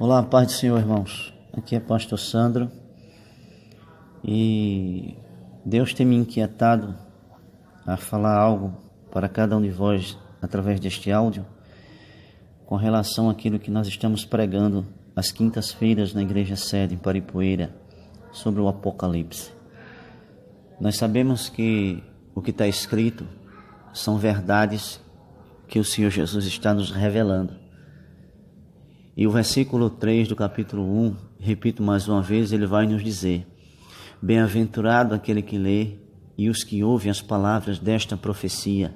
Olá, paz do Senhor, irmãos. Aqui é Pastor Sandro e Deus tem me inquietado a falar algo para cada um de vós através deste áudio com relação àquilo que nós estamos pregando às quintas-feiras na Igreja Sede em Paripoeira sobre o Apocalipse. Nós sabemos que o que está escrito são verdades que o Senhor Jesus está nos revelando. E o versículo 3 do capítulo 1, repito mais uma vez, ele vai nos dizer: bem-aventurado aquele que lê e os que ouvem as palavras desta profecia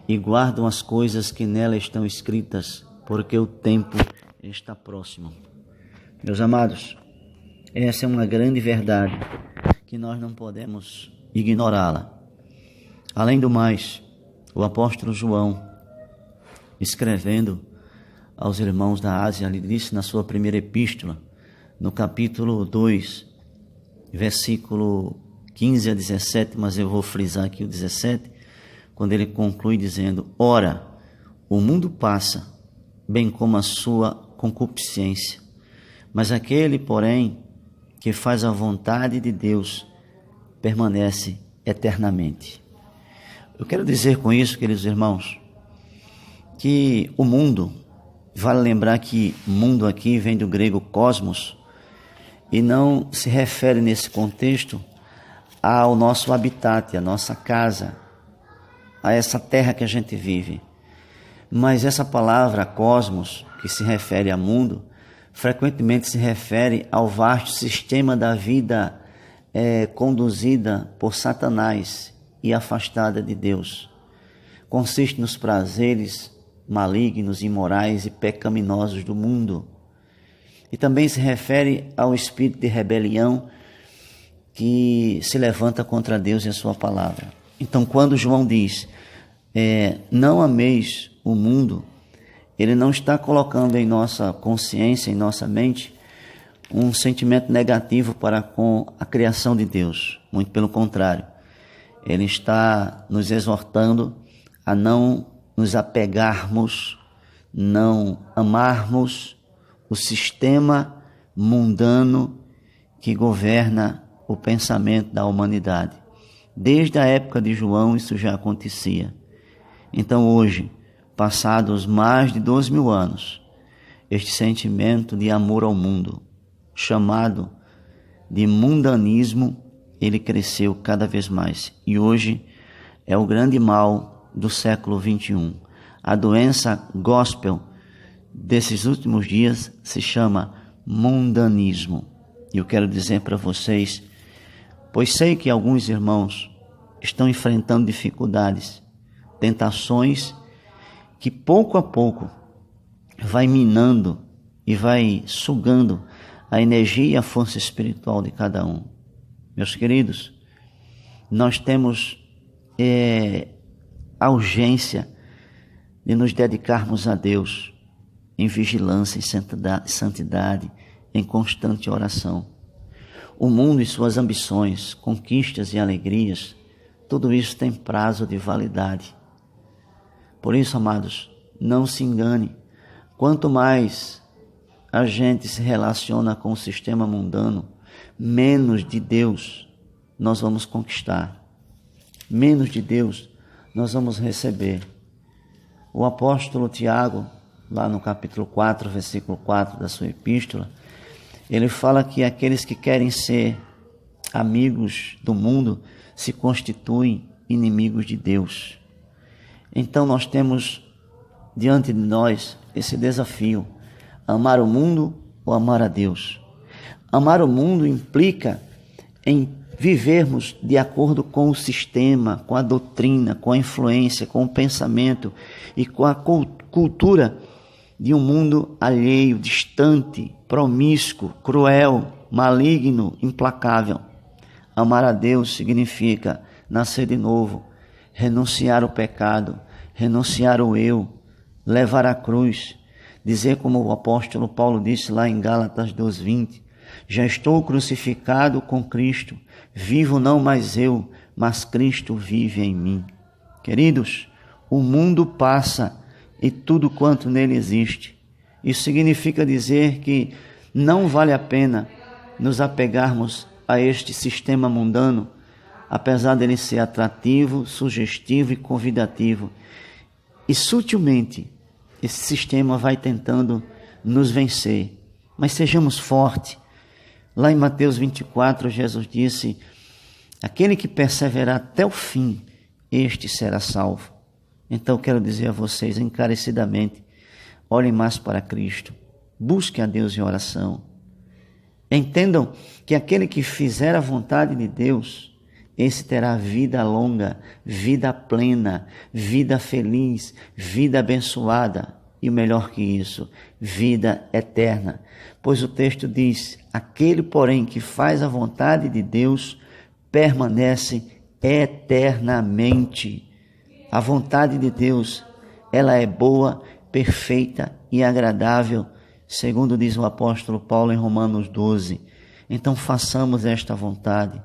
e guardam as coisas que nela estão escritas, porque o tempo está próximo. Meus amados, essa é uma grande verdade que nós não podemos ignorá-la. Além do mais, o apóstolo João, escrevendo aos irmãos da Ásia, ele disse na sua primeira epístola, no capítulo 2, versículo 15 a 17, mas eu vou frisar aqui o 17, quando ele conclui dizendo: ora, o mundo passa, bem como a sua concupiscência, mas aquele, porém, que faz a vontade de Deus, permanece eternamente. Eu quero dizer com isso, queridos irmãos, que o mundo, vale lembrar que mundo aqui vem do grego cosmos e não se refere nesse contexto ao nosso habitat, à nossa casa, a essa terra que a gente vive. Mas essa palavra cosmos, que se refere a mundo, frequentemente se refere ao vasto sistema da vida conduzida por Satanás e afastada de Deus. Consiste nos prazeres malignos, imorais e pecaminosos do mundo. E também se refere ao espírito de rebelião que se levanta contra Deus e a sua palavra. Então, quando João diz, não ameis o mundo, ele não está colocando em nossa consciência, em nossa mente, um sentimento negativo para com a criação de Deus. Muito pelo contrário. Ele está nos exortando a não nos apegarmos, não amarmos o sistema mundano que governa o pensamento da humanidade. Desde a época de João isso já acontecia. Então hoje, passados mais de 2000 anos, este sentimento de amor ao mundo, chamado de mundanismo, ele cresceu cada vez mais. E hoje é o grande mal do século 21. A doença gospel desses últimos dias se chama mundanismo. E eu quero dizer para vocês, pois sei que alguns irmãos estão enfrentando dificuldades, tentações que pouco a pouco vai minando e vai sugando a energia e a força espiritual de cada um. Meus queridos, nós temos a urgência de nos dedicarmos a Deus em vigilância, em santidade, em constante oração. O mundo e suas ambições, conquistas e alegrias, tudo isso tem prazo de validade. Por isso, amados, não se engane. Quanto mais a gente se relaciona com o sistema mundano, menos de Deus nós vamos conquistar. Menos de Deus nós vamos receber. O apóstolo Tiago, lá no capítulo 4, versículo 4 da sua epístola, ele fala que aqueles que querem ser amigos do mundo se constituem inimigos de Deus. Então nós temos diante de nós esse desafio: amar o mundo ou amar a Deus. Amar o mundo implica em vivermos de acordo com o sistema, com a doutrina, com a influência, com o pensamento e com a cultura de um mundo alheio, distante, promíscuo, cruel, maligno, implacável. Amar a Deus significa nascer de novo, renunciar ao pecado, renunciar ao eu, levar a cruz, dizer como o apóstolo Paulo disse lá em Gálatas 2:20, já estou crucificado com Cristo, vivo não mais eu, mas Cristo vive em mim. Queridos, o mundo passa e tudo quanto nele existe, Isso significa dizer que não vale a pena nos apegarmos a este sistema mundano, apesar dele ser atrativo, sugestivo e convidativo. E sutilmente esse sistema vai tentando nos vencer. Mas sejamos fortes. Lá em Mateus 24, Jesus disse: aquele que perseverar até o fim, este será salvo. Então quero dizer a vocês encarecidamente, olhem mais para Cristo, busquem a Deus em oração. Entendam que aquele que fizer a vontade de Deus, esse terá vida longa, vida plena, vida feliz, vida abençoada e o melhor que isso, vida eterna. Pois o texto diz: aquele, porém, que faz a vontade de Deus permanece eternamente. A vontade de Deus, ela é boa, perfeita e agradável, segundo diz o apóstolo Paulo em Romanos 12. Então façamos esta vontade.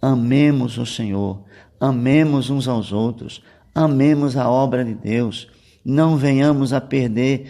Amemos o Senhor, amemos uns aos outros, amemos a obra de Deus. Não venhamos a perder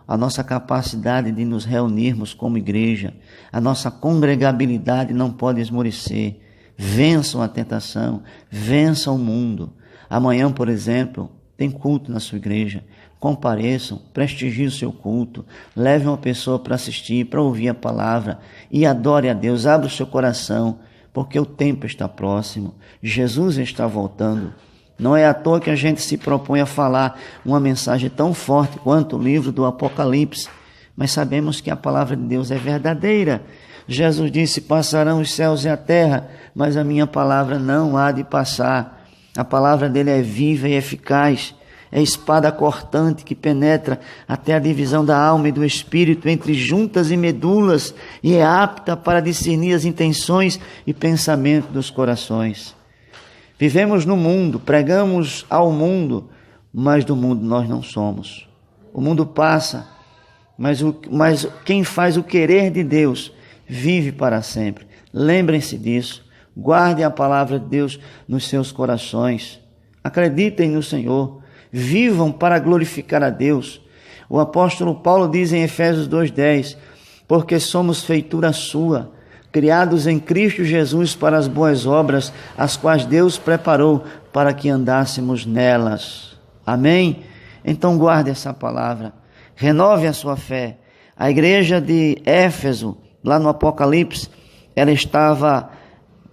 a nossa capacidade de nos reunirmos como igreja. A nossa congregabilidade não pode esmorecer. Vençam a tentação, vençam o mundo. Amanhã, por exemplo, tem culto na sua igreja. Compareçam, prestigiem o seu culto, leve uma pessoa para assistir, para ouvir a palavra e adore a Deus. Abra o seu coração, porque o tempo está próximo. Jesus está voltando. Não é à toa que a gente se propõe a falar uma mensagem tão forte quanto o livro do Apocalipse, mas sabemos que a palavra de Deus é verdadeira. Jesus disse: passarão os céus e a terra, mas a minha palavra não há de passar. A palavra dele é viva e eficaz, é espada cortante que penetra até a divisão da alma e do espírito, entre juntas e medulas, e é apta para discernir as intenções e pensamentos dos corações. Vivemos no mundo, pregamos ao mundo, mas do mundo nós não somos. O mundo passa, mas quem faz o querer de Deus vive para sempre. Lembrem-se disso. Guardem a palavra de Deus nos seus corações. Acreditem no Senhor. Vivam para glorificar a Deus. O apóstolo Paulo diz em Efésios 2:10: porque somos feitura sua, criados em Cristo Jesus para as boas obras, as quais Deus preparou para que andássemos nelas. Amém? Então guarde essa palavra. Renove a sua fé. A igreja de Éfeso, lá no Apocalipse, ela estava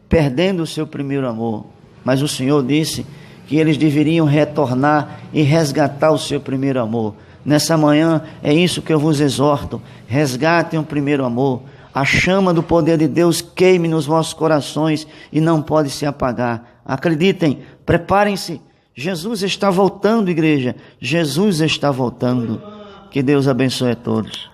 perdendo o seu primeiro amor, mas o Senhor disse que eles deveriam retornar e resgatar o seu primeiro amor. Nessa manhã é isso que eu vos exorto: resgatem o primeiro amor. A chama do poder de Deus queime nos vossos corações e não pode se apagar. Acreditem, preparem-se, Jesus está voltando, igreja, Jesus está voltando. Que Deus abençoe a todos.